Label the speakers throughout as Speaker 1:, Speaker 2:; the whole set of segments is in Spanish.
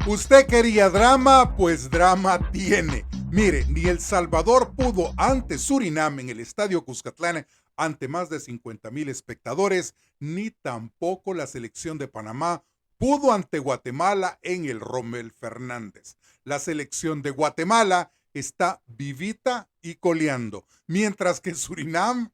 Speaker 1: Usted quería drama, pues drama tiene. Mire, ni El Salvador pudo ante Surinam en el Estadio Cuscatlán ante más de 50,000 espectadores, ni tampoco la selección de Panamá pudo ante Guatemala en el Rommel Fernández. La selección de Guatemala está vivita y coleando, mientras que Surinam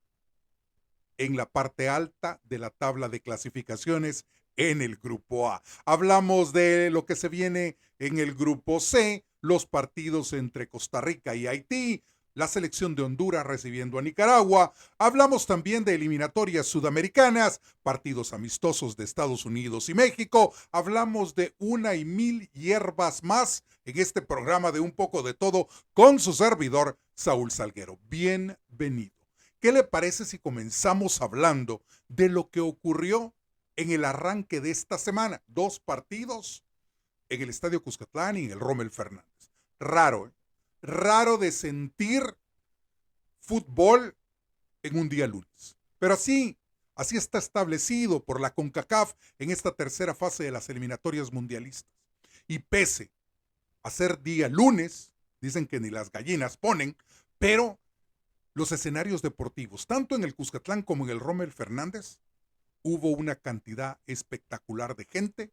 Speaker 1: en la parte alta de la tabla de clasificaciones en el grupo A. Hablamos de lo que se viene en el grupo C, los partidos entre Costa Rica y Haití, la selección de Honduras recibiendo a Nicaragua. Hablamos también de eliminatorias sudamericanas, partidos amistosos de Estados Unidos y México. Hablamos de una y mil hierbas más en este programa de Un poco de todo con su servidor Saúl Salguero. Bienvenido. ¿Qué le parece si comenzamos hablando de lo que ocurrió en el arranque de esta semana? 2 partidos en el Estadio Cuscatlán y en el Rommel Fernández. Raro, ¿eh? Raro de sentir fútbol en un día lunes. Pero así está establecido por la CONCACAF en esta tercera fase de las eliminatorias mundialistas. Y pese a ser día lunes, dicen que ni las gallinas ponen, pero los escenarios deportivos, tanto en el Cuscatlán como en el Rommel Fernández, hubo una cantidad espectacular de gente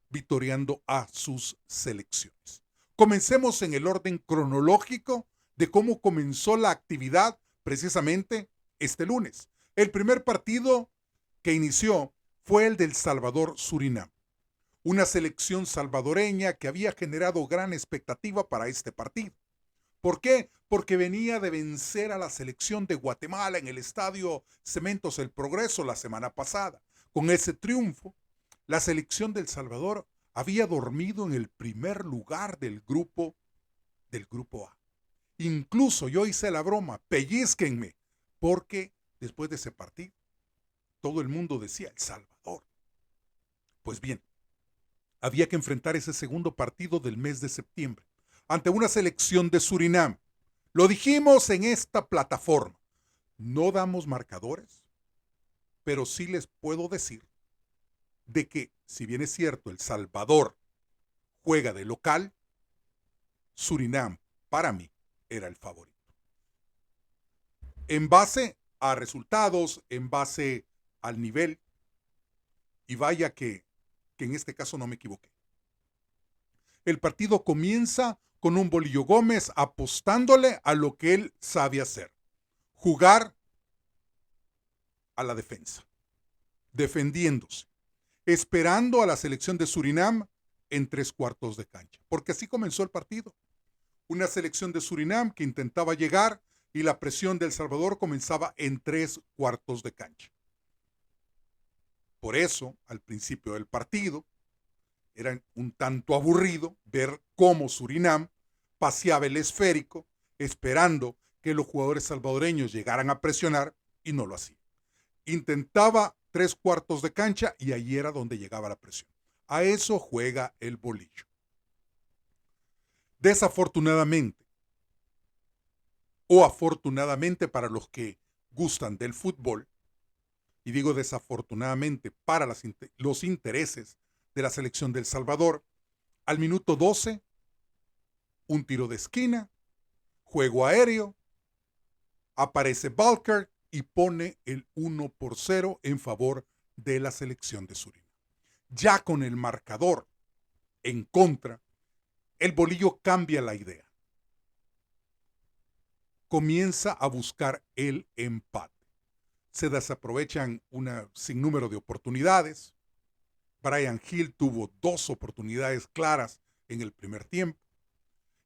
Speaker 1: vitoreando a sus selecciones. Comencemos en el orden cronológico de cómo comenzó la actividad precisamente este lunes. El primer partido que inició fue el del Salvador-Surinam, una selección salvadoreña que había generado gran expectativa para este partido. ¿Por qué? Porque venía de vencer a la selección de Guatemala en el estadio Cementos El Progreso la semana pasada. Con ese triunfo, la selección de El Salvador había dormido en el primer lugar del grupo A. Incluso yo hice la broma, pellizquenme, porque después de ese partido, todo el mundo decía El Salvador. Pues bien, había que enfrentar ese segundo partido del mes de septiembre ante una selección de Surinam. Lo dijimos en esta plataforma. No damos marcadores, pero sí les puedo decir de que, si bien es cierto, El Salvador juega de local, Surinam, para mí, era el favorito. En base a resultados, en base al nivel, y vaya que en este caso no me equivoqué. El partido comienza con un Bolillo Gómez apostándole a lo que él sabe hacer. Jugar a la defensa, defendiéndose, esperando a la selección de Surinam en 3/4 de cancha. Porque así comenzó el partido. Una selección de Surinam que intentaba llegar y la presión de El Salvador comenzaba en 3/4 de cancha. Por eso, al principio del partido, era un tanto aburrido ver cómo Surinam paseaba el esférico esperando que los jugadores salvadoreños llegaran a presionar y no lo hacían. Intentaba 3/4 de cancha y ahí era donde llegaba la presión. A eso juega el bolillo. Desafortunadamente, o afortunadamente para los que gustan del fútbol, y digo desafortunadamente para los intereses de la selección de El Salvador, al minuto 12, un tiro de esquina, juego aéreo, aparece Balker y pone el 1-0 en favor de la selección de Surinam. Ya con el marcador en contra, el bolillo cambia la idea. Comienza a buscar el empate. Se desaprovechan un sinnúmero de oportunidades. Brian Hill tuvo 2 oportunidades claras en el primer tiempo.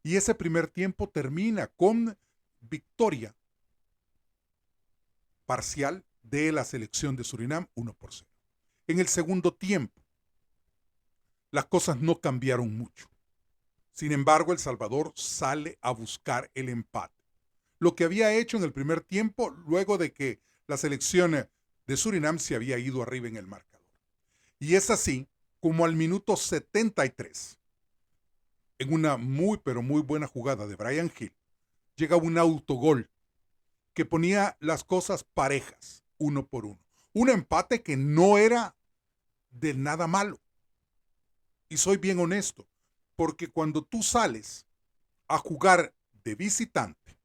Speaker 1: Y ese primer tiempo termina con victoria parcial de la selección de Surinam 1-0. En el segundo tiempo, las cosas no cambiaron mucho. Sin embargo, El Salvador sale a buscar el empate. Lo que había hecho en el primer tiempo, luego de que la selección de Surinam se había ido arriba en el marcador. Y es así como al minuto 73, en una muy pero muy buena jugada de Brian Hill, llega un autogol que ponía las cosas parejas, 1-1. Un empate que no era de nada malo. Y soy bien honesto, porque cuando tú sales a jugar de visitante,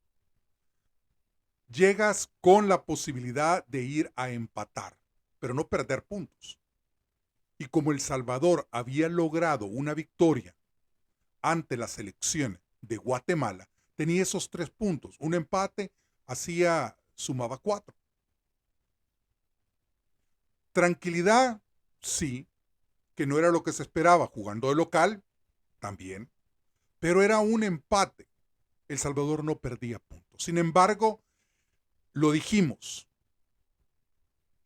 Speaker 1: llegas con la posibilidad de ir a empatar, pero no perder puntos. Y como El Salvador había logrado una victoria ante la selección de Guatemala, tenía esos 3 puntos. Un empate sumaba 4. Tranquilidad, sí, que no era lo que se esperaba jugando de local, también, pero era un empate. El Salvador no perdía puntos. Sin embargo, lo dijimos,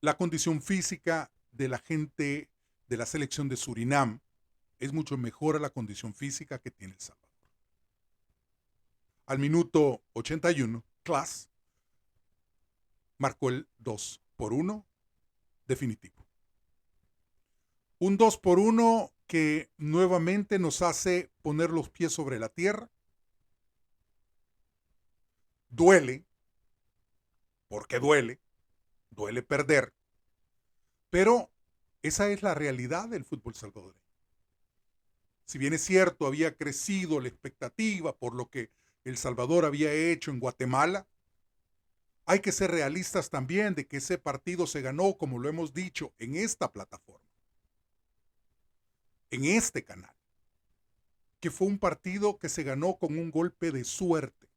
Speaker 1: la condición física de la gente de la selección de Surinam es mucho mejor a la condición física que tiene El Salvador. Al minuto 81, Klaas marcó el 2-1 definitivo. Un 2-1 que nuevamente nos hace poner los pies sobre la tierra. Duele, porque duele perder, pero esa es la realidad del fútbol salvadoreño. Si bien es cierto, había crecido la expectativa por lo que El Salvador había hecho en Guatemala, hay que ser realistas también de que ese partido se ganó, como lo hemos dicho, en esta plataforma, en este canal, que fue un partido que se ganó con un golpe de suerte,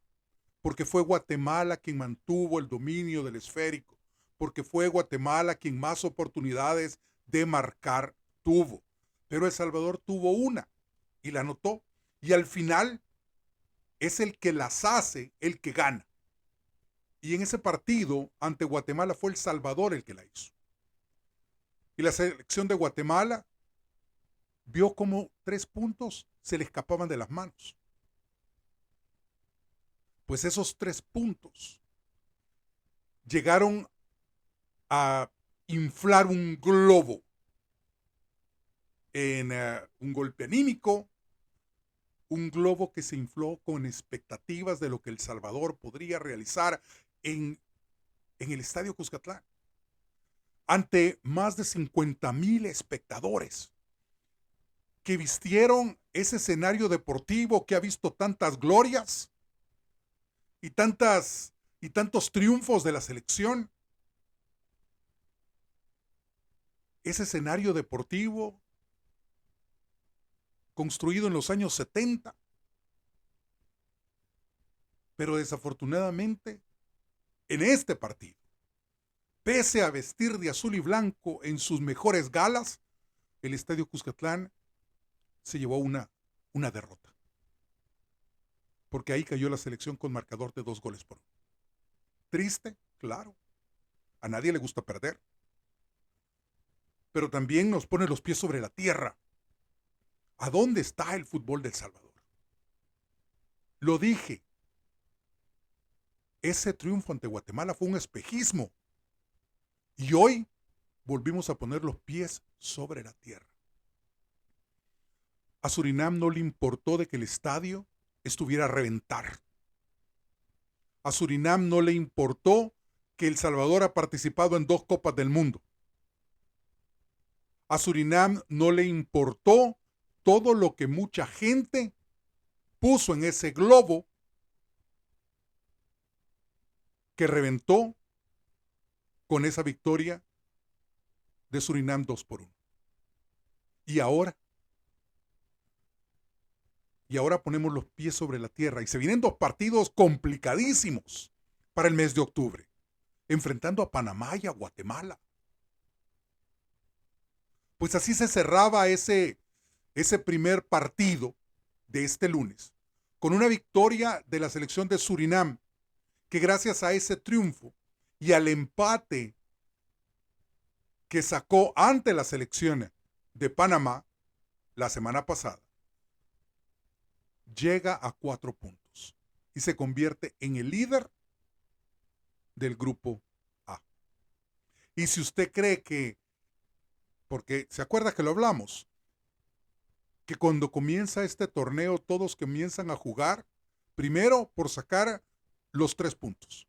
Speaker 1: porque fue Guatemala quien mantuvo el dominio del esférico, porque fue Guatemala quien más oportunidades de marcar tuvo. Pero El Salvador tuvo una y la anotó. Y al final es el que las hace el que gana. Y en ese partido ante Guatemala fue El Salvador el que la hizo. Y la selección de Guatemala vio como 3 puntos se le escapaban de las manos. Pues esos 3 puntos llegaron a inflar un globo en un golpe anímico, un globo que se infló con expectativas de lo que El Salvador podría realizar en el Estadio Cuscatlán, ante más de 50,000 espectadores que vistieron ese escenario deportivo que ha visto tantas glorias y tantos triunfos de la selección. Ese escenario deportivo construido en los años 70, pero desafortunadamente en este partido, pese a vestir de azul y blanco en sus mejores galas, el Estadio Cuscatlán se llevó una derrota, porque ahí cayó la selección con marcador de 2-1. Triste, claro, a nadie le gusta perder, pero también nos pone los pies sobre la tierra. ¿A dónde está el fútbol de El Salvador? Lo dije, ese triunfo ante Guatemala fue un espejismo. Y hoy volvimos a poner los pies sobre la tierra. A Surinam no le importó de que el estadio estuviera a reventar. A Surinam no le importó que El Salvador ha participado en 2 Copas del Mundo. A Surinam no le importó todo lo que mucha gente puso en ese globo que reventó con esa victoria de Surinam 2-1. Y ahora ponemos los pies sobre la tierra y se vienen 2 partidos complicadísimos para el mes de octubre, enfrentando a Panamá y a Guatemala. Pues así se cerraba ese primer partido de este lunes, con una victoria de la selección de Surinam, que gracias a ese triunfo y al empate que sacó ante la selección de Panamá la semana pasada, llega a 4 puntos y se convierte en el líder del grupo A. Y si usted cree que, porque se acuerda que lo hablamos, que cuando comienza este torneo todos comienzan a jugar primero por sacar los 3 puntos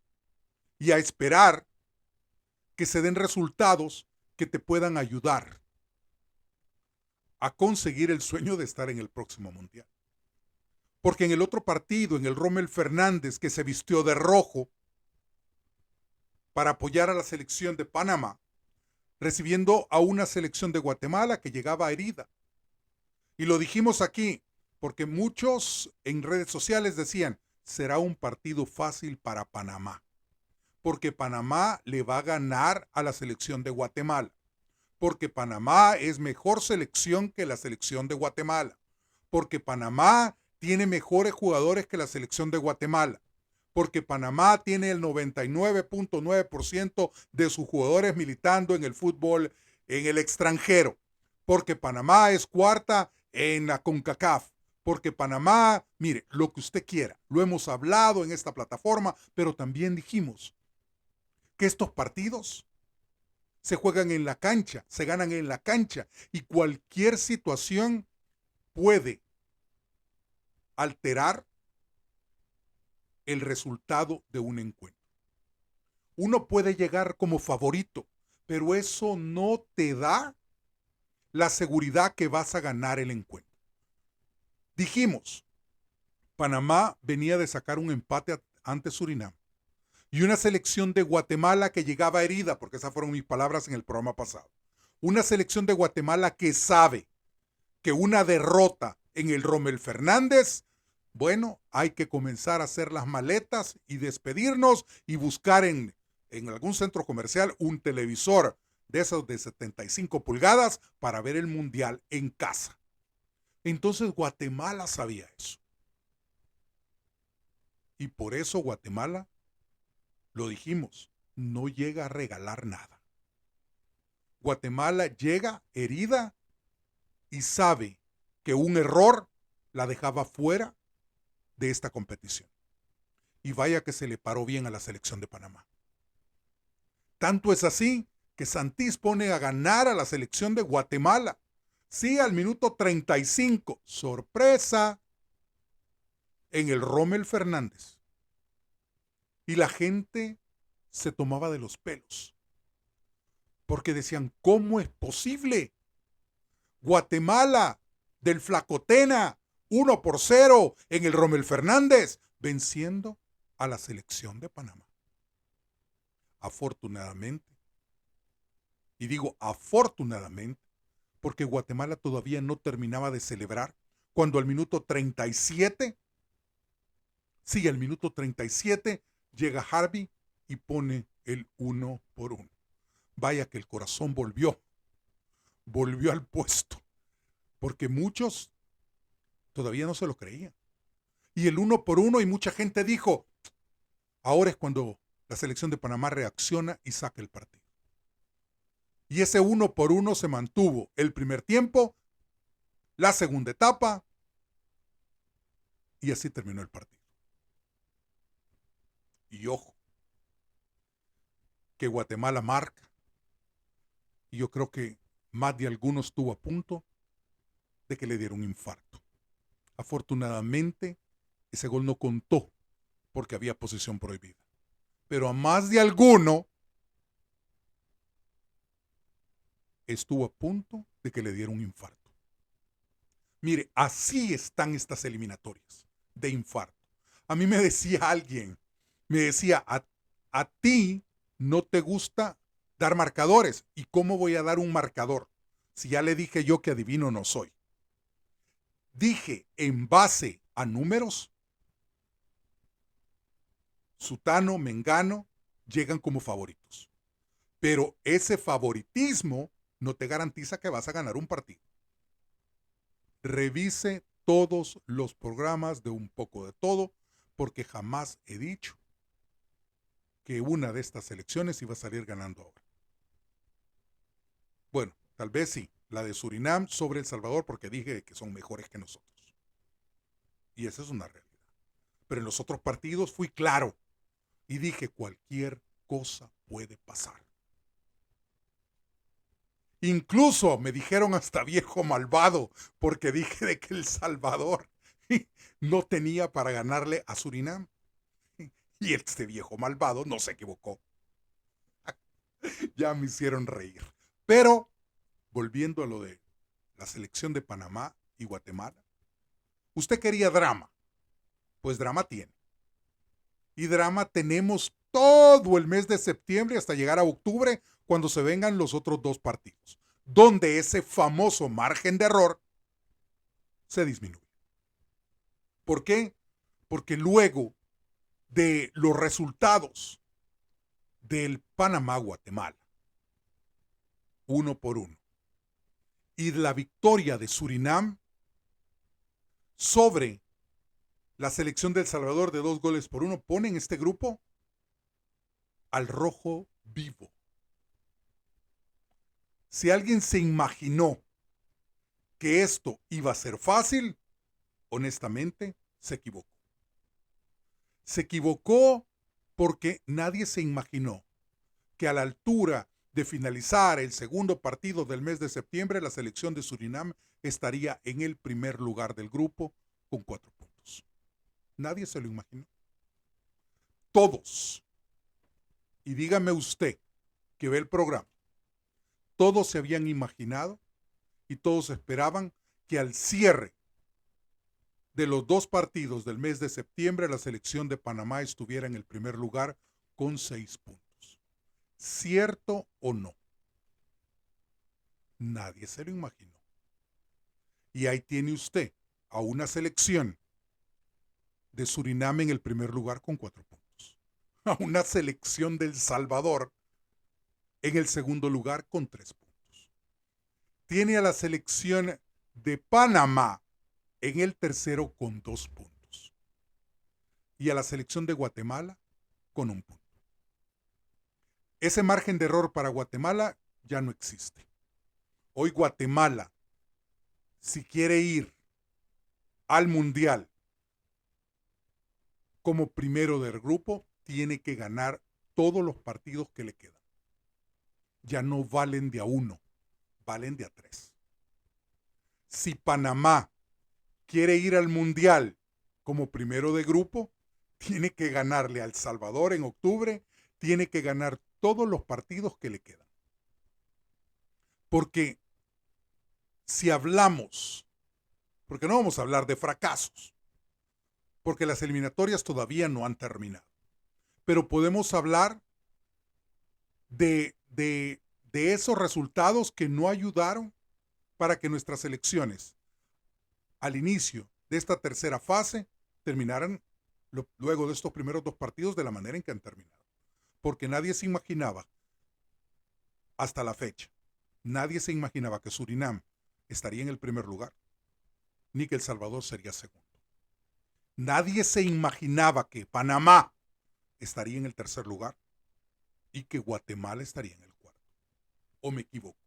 Speaker 1: y a esperar que se den resultados que te puedan ayudar a conseguir el sueño de estar en el próximo mundial. Porque en el otro partido, en el Rommel Fernández, que se vistió de rojo para apoyar a la selección de Panamá, recibiendo a una selección de Guatemala que llegaba herida. Y lo dijimos aquí, porque muchos en redes sociales decían, será un partido fácil para Panamá, porque Panamá le va a ganar a la selección de Guatemala, porque Panamá es mejor selección que la selección de Guatemala, porque Panamá tiene mejores jugadores que la selección de Guatemala, porque Panamá tiene el 99.9% de sus jugadores militando en el fútbol en el extranjero, porque Panamá es cuarta en la CONCACAF, porque Panamá, mire, lo que usted quiera, lo hemos hablado en esta plataforma, pero también dijimos que estos partidos se juegan en la cancha, se ganan en la cancha y cualquier situación puede alterar el resultado de un encuentro. Uno puede llegar como favorito, pero eso no te da la seguridad que vas a ganar el encuentro. Dijimos, Panamá venía de sacar un empate ante Surinam y una selección de Guatemala que llegaba herida, porque esas fueron mis palabras en el programa pasado. Una selección de Guatemala que sabe que una derrota en el Rommel Fernández, bueno, hay que comenzar a hacer las maletas y despedirnos y buscar en algún centro comercial un televisor de esos de 75 pulgadas para ver el mundial en casa. Entonces Guatemala sabía eso. Y por eso Guatemala, lo dijimos, no llega a regalar nada. Guatemala llega herida y sabe que un error la dejaba fuera de esta competición. Y vaya que se le paró bien a la selección de Panamá. Tanto es así que Santís pone a ganar a la selección de Guatemala. Sí, al minuto 35. Sorpresa en el Rommel Fernández. Y la gente se tomaba de los pelos. Porque decían, ¿cómo es posible? Guatemala, del Flacotena, 1-0 en el Rommel Fernández, venciendo a la selección de Panamá. Afortunadamente, y digo afortunadamente, porque Guatemala todavía no terminaba de celebrar, cuando al minuto 37, sí, al minuto 37, llega Harvey y pone el 1-1. Vaya que el corazón volvió al puesto, porque muchos todavía no se lo creían. Y el 1-1 y mucha gente dijo, ahora es cuando la selección de Panamá reacciona y saca el partido. Y ese 1-1 se mantuvo el primer tiempo, la segunda etapa, y así terminó el partido. Y ojo, que Guatemala marca, y yo creo que más de algunos estuvo a punto de que le diera un infarto. Afortunadamente, ese gol no contó porque había posesión prohibida. Pero a más de alguno estuvo a punto de que le diera un infarto. Mire, así están estas eliminatorias de infarto. A mí me decía alguien, a ti no te gusta dar marcadores. ¿Y cómo voy a dar un marcador? Si ya le dije yo que adivino no soy. Dije en base a números, Sutano, Mengano llegan como favoritos. Pero ese favoritismo no te garantiza que vas a ganar un partido. Revise todos los programas de Un Poco de Todo, porque jamás he dicho que una de estas selecciones iba a salir ganando ahora. Bueno, tal vez sí, la de Surinam sobre El Salvador, porque dije que son mejores que nosotros. Y esa es una realidad. Pero en los otros partidos fui claro y dije cualquier cosa puede pasar. Incluso me dijeron hasta viejo malvado, porque dije de que El Salvador no tenía para ganarle a Surinam. Y este viejo malvado no se equivocó. Ya me hicieron reír. Pero, volviendo a lo de la selección de Panamá y Guatemala. Usted quería drama, pues drama tiene. Y drama tenemos todo el mes de septiembre hasta llegar a octubre, cuando se vengan los otros dos partidos, donde ese famoso margen de error se disminuye. ¿Por qué? Porque luego de los resultados del Panamá-Guatemala, 1-1, y la victoria de Surinam sobre la selección de El Salvador de 2-1, ponen este grupo al rojo vivo. Si alguien se imaginó que esto iba a ser fácil, honestamente se equivocó. Se equivocó porque nadie se imaginó que a la altura de finalizar el segundo partido del mes de septiembre, la selección de Surinam estaría en el primer lugar del grupo con 4 puntos. Nadie se lo imaginó. Todos, y dígame usted que ve el programa, todos se habían imaginado y todos esperaban que al cierre de los 2 partidos del mes de septiembre la selección de Panamá estuviera en el primer lugar con 6 puntos. ¿Cierto o no? Nadie se lo imaginó. Y ahí tiene usted a una selección de Surinam en el primer lugar con 4 puntos. A una selección de El Salvador en el segundo lugar con 3 puntos. Tiene a la selección de Panamá en el tercero con 2 puntos. Y a la selección de Guatemala con 1 punto. Ese margen de error para Guatemala ya no existe. Hoy Guatemala, si quiere ir al Mundial como primero del grupo, tiene que ganar todos los partidos que le quedan. Ya no valen de a 1, valen de a 3. Si Panamá quiere ir al Mundial como primero de grupo, tiene que ganarle a El Salvador en octubre, tiene que ganar todos los partidos que le quedan. Porque si hablamos, porque no vamos a hablar de fracasos, porque las eliminatorias todavía no han terminado, pero podemos hablar de esos resultados que no ayudaron para que nuestras selecciones al inicio de esta tercera fase terminaran luego de estos primeros 2 partidos de la manera en que han terminado. Porque nadie se imaginaba, hasta la fecha, nadie se imaginaba que Surinam estaría en el primer lugar, ni que El Salvador sería segundo. Nadie se imaginaba que Panamá estaría en el tercer lugar y que Guatemala estaría en el cuarto. ¿O me equivoco?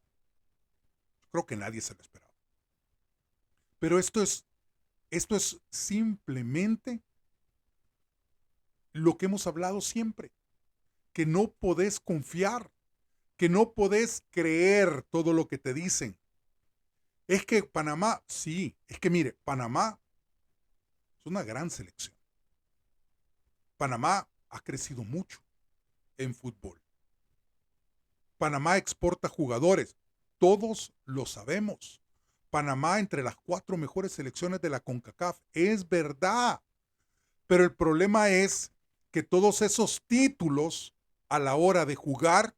Speaker 1: Creo que nadie se lo esperaba. Pero esto es simplemente lo que hemos hablado siempre, que no podés confiar, que no podés creer todo lo que te dicen. Es que Panamá, sí, es que mire, Panamá es una gran selección. Panamá ha crecido mucho en fútbol. Panamá exporta jugadores, todos lo sabemos. Panamá entre las 4 mejores selecciones de la CONCACAF, es verdad. Pero el problema es que todos esos títulos a la hora de jugar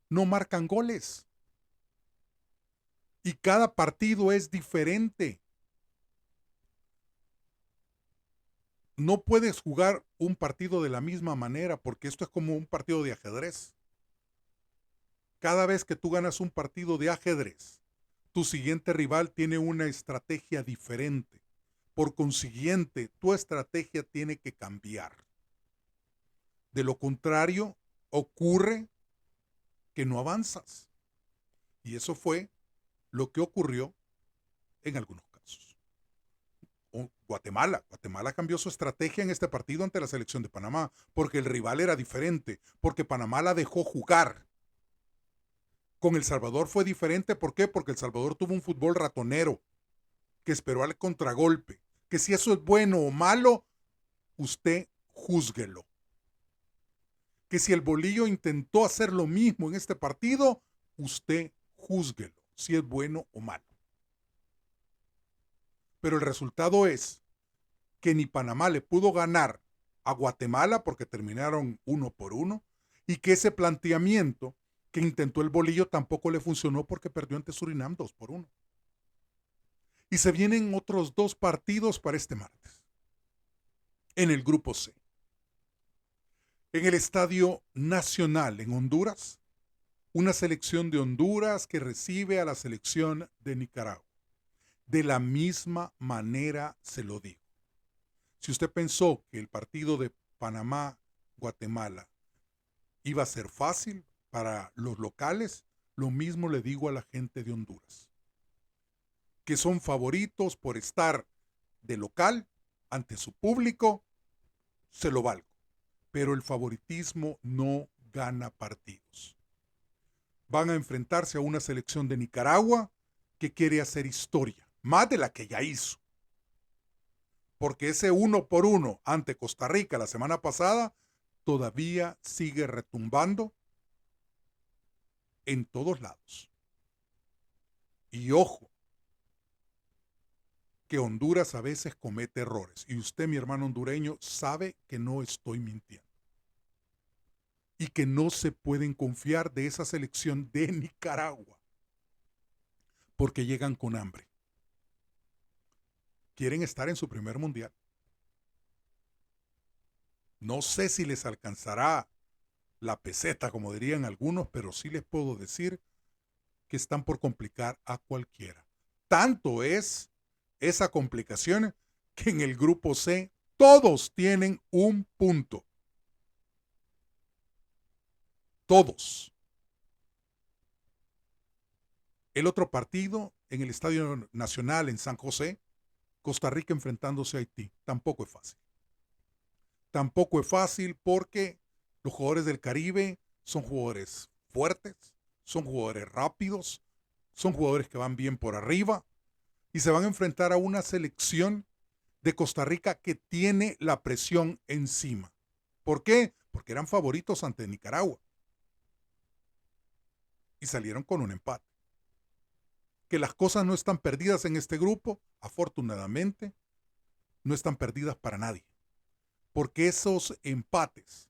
Speaker 1: no marcan goles. Y cada partido es diferente. No puedes jugar un partido de la misma manera porque esto es como un partido de ajedrez. Cada vez que tú ganas un partido de ajedrez, tu siguiente rival tiene una estrategia diferente. Por consiguiente, tu estrategia tiene que cambiar. De lo contrario, ocurre que no avanzas. Y eso fue lo que ocurrió en algunos casos. Guatemala cambió su estrategia en este partido ante la selección de Panamá, porque el rival era diferente, porque Panamá la dejó jugar. Con El Salvador fue diferente, ¿por qué? Porque El Salvador tuvo un fútbol ratonero, que esperó al contragolpe, que si eso es bueno o malo, usted júzguelo. Que si el Bolillo intentó hacer lo mismo en este partido, usted júzguelo. si es bueno o malo. Pero el resultado es que ni Panamá le pudo ganar a Guatemala porque terminaron 1-1 y que ese planteamiento que intentó el Bolillo tampoco le funcionó porque perdió ante Surinam 2-1. Y se vienen otros 2 partidos para este martes en el grupo C. En el Estadio Nacional en Honduras, una selección de Honduras que recibe a la selección de Nicaragua. De la misma manera se lo digo. Si usted pensó que el partido de Panamá-Guatemala iba a ser fácil para los locales, lo mismo le digo a la gente de Honduras, que son favoritos por estar de local ante su público, se lo valgo. Pero el favoritismo no gana partidos. Van a enfrentarse a una selección de Nicaragua que quiere hacer historia, más de la que ya hizo. Porque ese 1-1 ante Costa Rica la semana pasada todavía sigue retumbando en todos lados. Y ojo, que Honduras a veces comete errores. Y usted, mi hermano hondureño, sabe que no estoy mintiendo. Y que no se pueden confiar de esa selección de Nicaragua. Porque llegan con hambre. Quieren estar en su primer mundial. No sé si les alcanzará la peseta, como dirían algunos, pero sí les puedo decir que están por complicar a cualquiera. Tanto es esa complicación que en el grupo C todos tienen un punto. Todos. El otro partido en el Estadio Nacional en San José, Costa Rica enfrentándose a Haití. Tampoco es fácil. Tampoco es fácil porque los jugadores del Caribe son jugadores fuertes, son jugadores rápidos, son jugadores que van bien por arriba y se van a enfrentar a una selección de Costa Rica que tiene la presión encima. ¿Por qué? Porque eran favoritos ante Nicaragua y salieron con un empate. Que las cosas no están perdidas en este grupo, afortunadamente, no están perdidas para nadie. Porque esos empates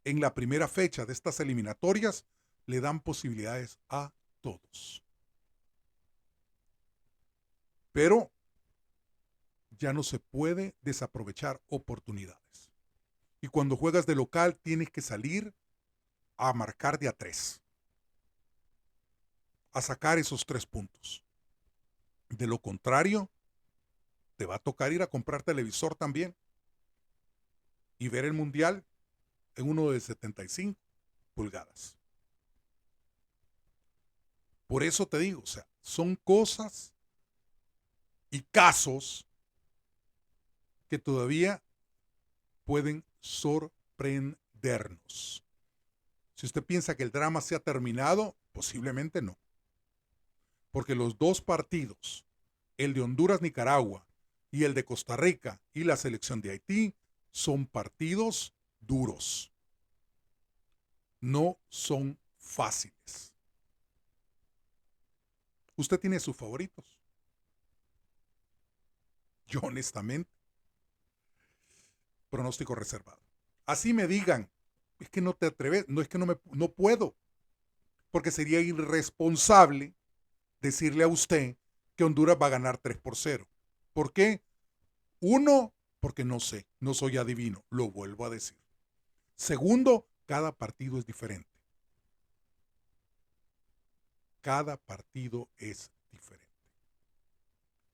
Speaker 1: en la primera fecha de estas eliminatorias le dan posibilidades a todos. Pero ya no se puede desaprovechar oportunidades. Y cuando juegas de local tienes que salir a marcar de a 3. A sacar esos 3 puntos. De lo contrario, te va a tocar ir a comprar televisor también y ver el mundial en uno de 75 pulgadas. Por eso te digo, o sea, son cosas y casos que todavía pueden sorprendernos. Si usted piensa que el drama se ha terminado, posiblemente no. Porque los 2 partidos, el de Honduras-Nicaragua y el de Costa Rica y la selección de Haití, son partidos duros. No son fáciles. ¿Usted tiene sus favoritos? Yo honestamente, pronóstico reservado. Así me digan, es que no te atreves, no es que no puedo, porque sería irresponsable decirle a usted que Honduras va a ganar 3-0. ¿Por qué? Uno, porque no sé, no soy adivino, lo vuelvo a decir. Segundo, cada partido es diferente. Cada partido es diferente.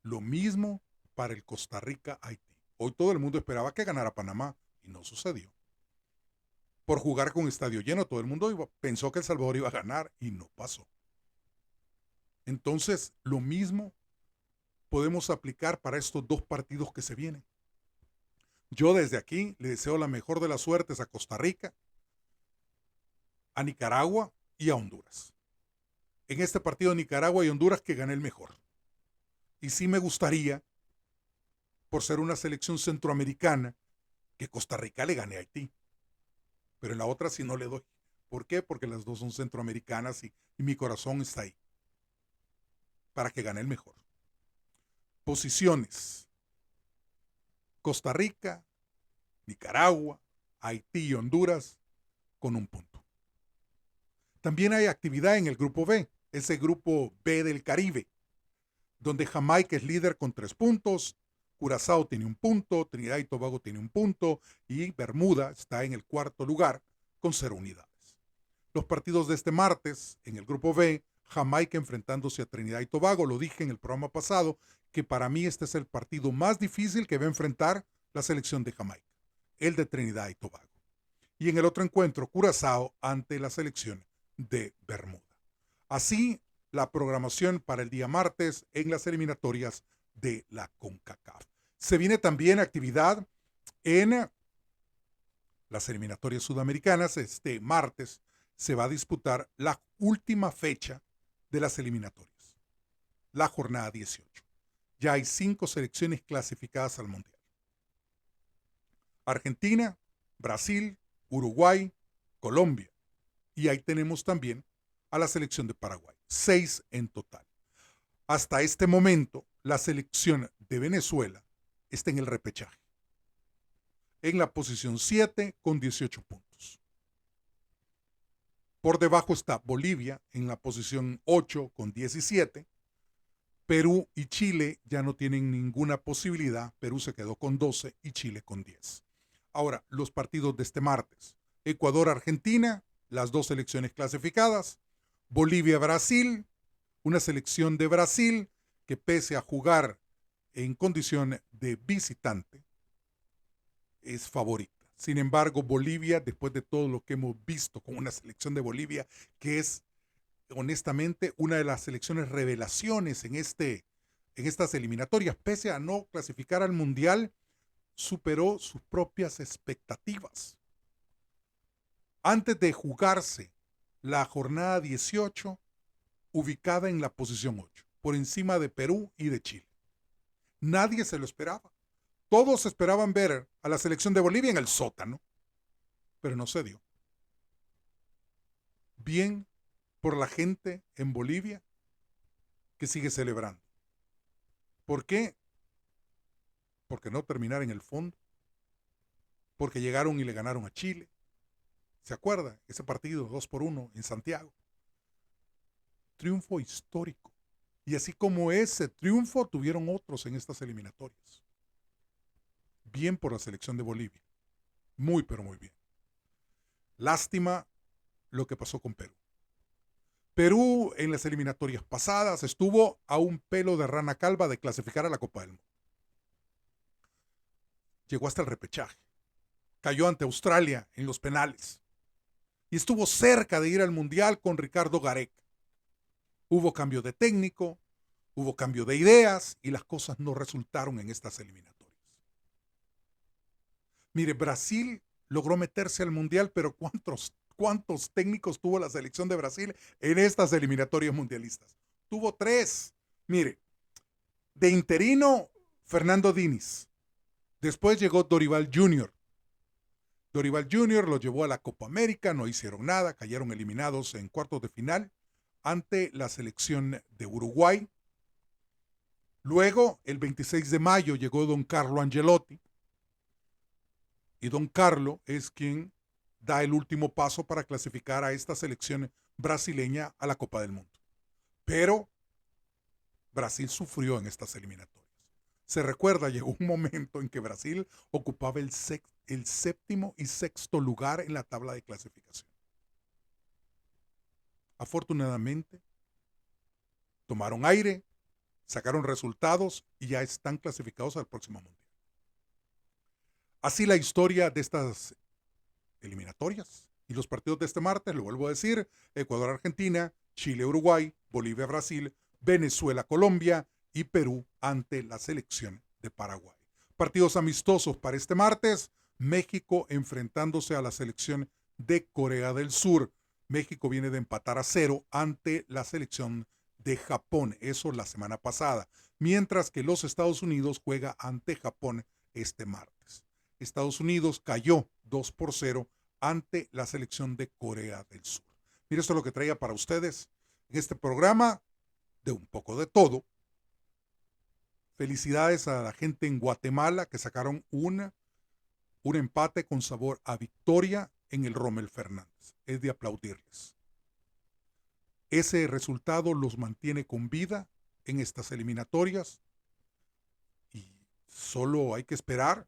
Speaker 1: Lo mismo para el Costa Rica-Haití. Hoy todo el mundo esperaba que ganara Panamá y no sucedió. Por jugar con estadio lleno, todo el mundo pensó que El Salvador iba a ganar y no pasó. Entonces, lo mismo podemos aplicar para estos 2 partidos que se vienen. Yo desde aquí le deseo la mejor de las suertes a Costa Rica, a Nicaragua y a Honduras. En este partido de Nicaragua y Honduras que gane el mejor. Y sí me gustaría, por ser una selección centroamericana, que Costa Rica le gane a Haití. Pero en la otra sí no le doy. ¿Por qué? Porque las 2 son centroamericanas y mi corazón está ahí. para que gane el mejor. Posiciones: Costa Rica, Nicaragua, Haití y Honduras con 1 punto. También hay actividad en el grupo B, ese grupo B del Caribe, donde Jamaica es líder con 3 puntos, Curazao tiene 1 punto, Trinidad y Tobago tiene 1 punto y Bermuda está en el 4º lugar con 0 unidades. Los partidos de este martes en el grupo B, Jamaica enfrentándose a Trinidad y Tobago. Lo dije en el programa pasado que para mí este es el partido más difícil que va a enfrentar la selección de Jamaica, el de Trinidad y Tobago. Y en el otro encuentro, Curazao ante la selección de Bermuda. Así la programación para el día martes en las eliminatorias de la CONCACAF. Se viene también actividad en las eliminatorias sudamericanas. Este martes se va a disputar la última fecha de las eliminatorias, la jornada 18. Ya hay 5 selecciones clasificadas al Mundial: Argentina, Brasil, Uruguay, Colombia. Y ahí tenemos también a la selección de Paraguay. 6 en total. Hasta este momento, la selección de Venezuela está en el repechaje, en la posición 7 con 18 puntos. Por debajo está Bolivia en la posición 8 con 17. Perú y Chile ya no tienen ninguna posibilidad. Perú se quedó con 12 y Chile con 10. Ahora, los partidos de este martes: Ecuador-Argentina, las 2 selecciones clasificadas; Bolivia-Brasil, una selección de Brasil que pese a jugar en condición de visitante, es favorita. Sin embargo, Bolivia, después de todo lo que hemos visto con una selección de Bolivia, que es honestamente una de las selecciones revelaciones en estas eliminatorias, pese a no clasificar al Mundial, superó sus propias expectativas. Antes de jugarse la jornada 18, ubicada en la posición 8, por encima de Perú y de Chile. Nadie se lo esperaba. Todos esperaban ver a la selección de Bolivia en el sótano, pero no se dio. Bien por la gente en Bolivia que sigue celebrando. ¿Por qué? Porque no terminar en el fondo, porque llegaron y le ganaron a Chile. ¿Se acuerda? Ese partido 2-1 en Santiago. Triunfo histórico. Y así como ese triunfo, tuvieron otros en estas eliminatorias. Bien por la selección de Bolivia. Muy, pero muy bien. Lástima lo que pasó con Perú. Perú en las eliminatorias pasadas estuvo a un pelo de rana calva de clasificar a la Copa del Mundo. Llegó hasta el repechaje. Cayó ante Australia en los penales. Y estuvo cerca de ir al Mundial con Ricardo Gareca. Hubo cambio de técnico, hubo cambio de ideas y las cosas no resultaron en estas eliminatorias. Mire, Brasil logró meterse al Mundial, pero ¿cuántos técnicos tuvo la selección de Brasil en estas eliminatorias mundialistas? Tuvo 3. Mire, de interino, Fernando Diniz. Después llegó Dorival Jr. Dorival Jr. lo llevó a la Copa América, no hicieron nada, cayeron eliminados en cuartos de final ante la selección de Uruguay. Luego, el 26 de mayo, llegó don Carlo Ancelotti. Y don Carlo es quien da el último paso para clasificar a esta selección brasileña a la Copa del Mundo. Pero Brasil sufrió en estas eliminatorias. Se recuerda, llegó un momento en que Brasil ocupaba el 7º y 6º lugar en la tabla de clasificación. Afortunadamente, tomaron aire, sacaron resultados y ya están clasificados al próximo Mundial. Así la historia de estas eliminatorias y los partidos de este martes, lo vuelvo a decir: Ecuador-Argentina, Chile-Uruguay, Bolivia-Brasil, Venezuela-Colombia y Perú ante la selección de Paraguay. Partidos amistosos para este martes: México enfrentándose a la selección de Corea del Sur. México viene de empatar a 0 ante la selección de Japón, eso la semana pasada, mientras que los Estados Unidos juega ante Japón este martes. Estados Unidos cayó 2-0 ante la selección de Corea del Sur. Mire, esto es lo que traía para ustedes en este programa. de un poco de todo. Felicidades a la gente en Guatemala que sacaron un empate con sabor a victoria en el Rommel Fernández. Es de aplaudirles. Ese resultado los mantiene con vida en estas eliminatorias y solo hay que esperar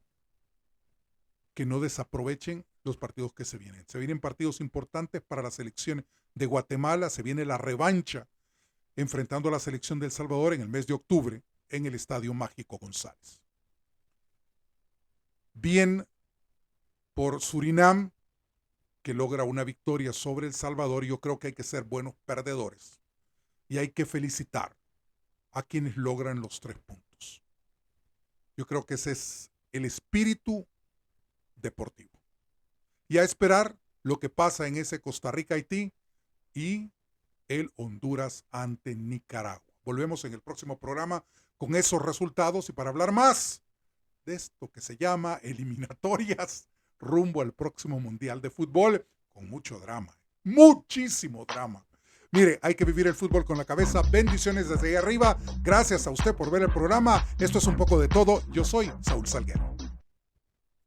Speaker 1: que no desaprovechen los partidos que se vienen. Se vienen partidos importantes para la selección de Guatemala, se viene la revancha enfrentando a la selección de El Salvador en el mes de octubre en el Estadio Mágico González. Bien por Surinam, que logra una victoria sobre El Salvador. Yo creo que hay que ser buenos perdedores y hay que felicitar a quienes logran los 3 puntos. Yo creo que ese es el espíritu deportivo. Y a esperar lo que pasa en ese Costa Rica-Haití y el Honduras ante Nicaragua. Volvemos en el próximo programa con esos resultados y para hablar más de esto que se llama eliminatorias rumbo al próximo Mundial de Fútbol, con mucho drama, muchísimo drama. Mire, hay que vivir el fútbol con la cabeza. Bendiciones desde ahí arriba. Gracias a usted por ver el programa. Esto es un poco de todo. Yo soy Saúl Salguero.